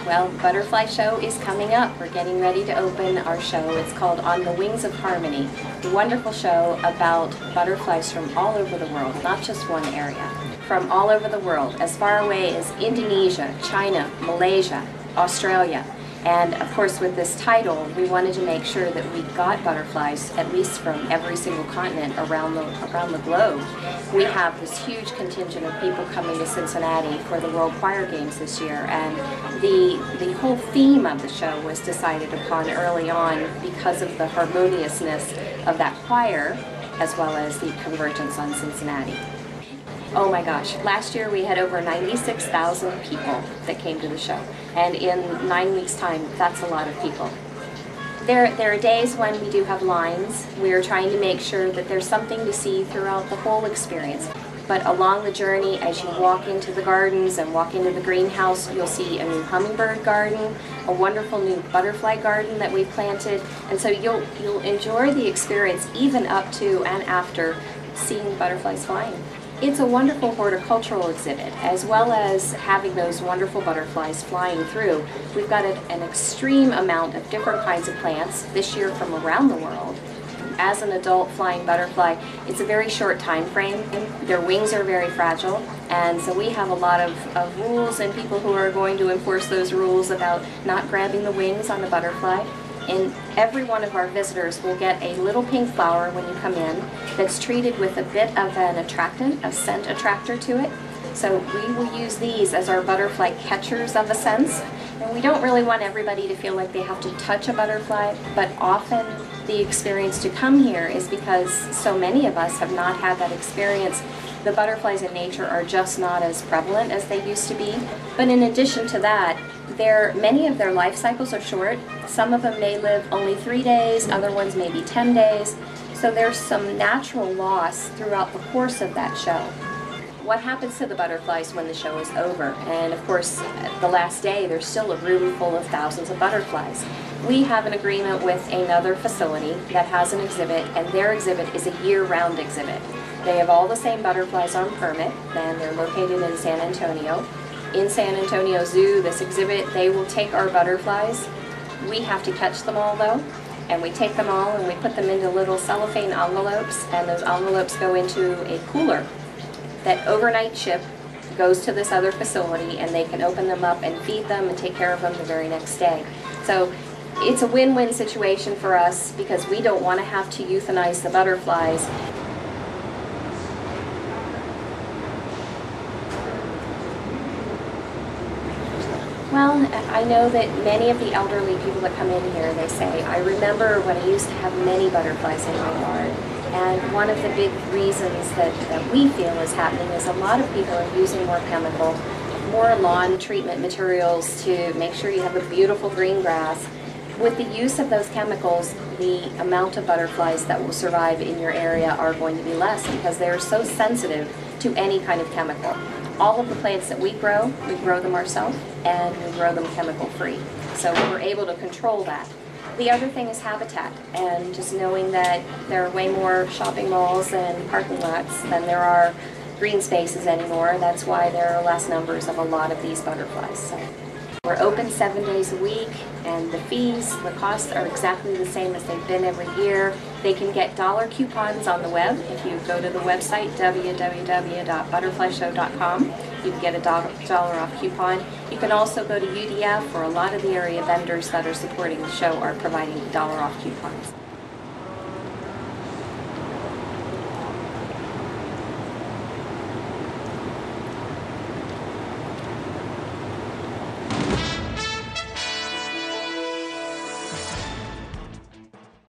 Well, the Butterfly Show is coming up. We're getting ready to open our show. It's called On the Wings of Harmony, a wonderful show about butterflies from all over the world, not just one area. From all over the world, as far away as Indonesia, China, Malaysia, Australia. And of course, with this title, we wanted to make sure that we got butterflies at least from every single continent around the globe. We have this huge contingent of people coming to Cincinnati for the World Choir Games this year, and the whole theme of the show was decided upon early on because of the harmoniousness of that choir, as well as the convergence on Cincinnati. Oh my gosh, last year we had over 96,000 people that came to the show, and in 9 weeks' time, that's a lot of people. There are days when we do have lines. We're trying to make sure that there's something to see throughout the whole experience. But along the journey, as you walk into the gardens and walk into the greenhouse, you'll see a new hummingbird garden, a wonderful new butterfly garden that we planted, and so you'll enjoy the experience even up to and after seeing butterflies flying. It's a wonderful horticultural exhibit, as well as having those wonderful butterflies flying through. We've got an extreme amount of different kinds of plants this year from around the world. As an adult flying butterfly, it's a very short time frame. Their wings are very fragile, and so we have a lot of rules and people who are going to enforce those rules about not grabbing the wings on the butterfly. And every one of our visitors will get a little pink flower when you come in that's treated with a bit of an attractant, a scent attractor to it. So we will use these as our butterfly catchers of a sense. And we don't really want everybody to feel like they have to touch a butterfly, but often the experience to come here is because so many of us have not had that experience. The butterflies in nature are just not as prevalent as they used to be. But in addition to that, many of their life cycles are short. Some of them may live only 3 days, other ones maybe 10 days. So there's some natural loss throughout the course of that show. What happens to the butterflies when the show is over? And of course, the last day, there's still a room full of thousands of butterflies. We have an agreement with another facility that has an exhibit, and their exhibit is a year-round exhibit. They have all the same butterflies on permit, and they're located in San Antonio. In San Antonio Zoo, this exhibit, they will take our butterflies. We have to catch them all though, and we take them all and we put them into little cellophane envelopes, and those envelopes go into a cooler. That overnight ship goes to this other facility, and they can open them up and feed them and take care of them the very next day. So it's a win-win situation for us because we don't want to have to euthanize the butterflies. Well, I know that many of the elderly people that come in here, they say, I remember when I used to have many butterflies in my yard. And one of the big reasons that we feel is happening is a lot of people are using more chemical, more lawn treatment materials to make sure you have a beautiful green grass. With the use of those chemicals, the amount of butterflies that will survive in your area are going to be less because they're so sensitive to any kind of chemical. All of the plants that we grow them ourselves, and we grow them chemical-free. So we're able to control that. The other thing is habitat, and just knowing that there are way more shopping malls and parking lots than there are green spaces anymore. That's why there are less numbers of a lot of these butterflies. So we're open 7 days a week, and the fees, the costs are exactly the same as they've been every year. They can get dollar coupons on the web. If you go to the website, www.butterflyshow.com, you can get a dollar off coupon. You can also go to UDF, or a lot of the area vendors that are supporting the show are providing dollar off coupons.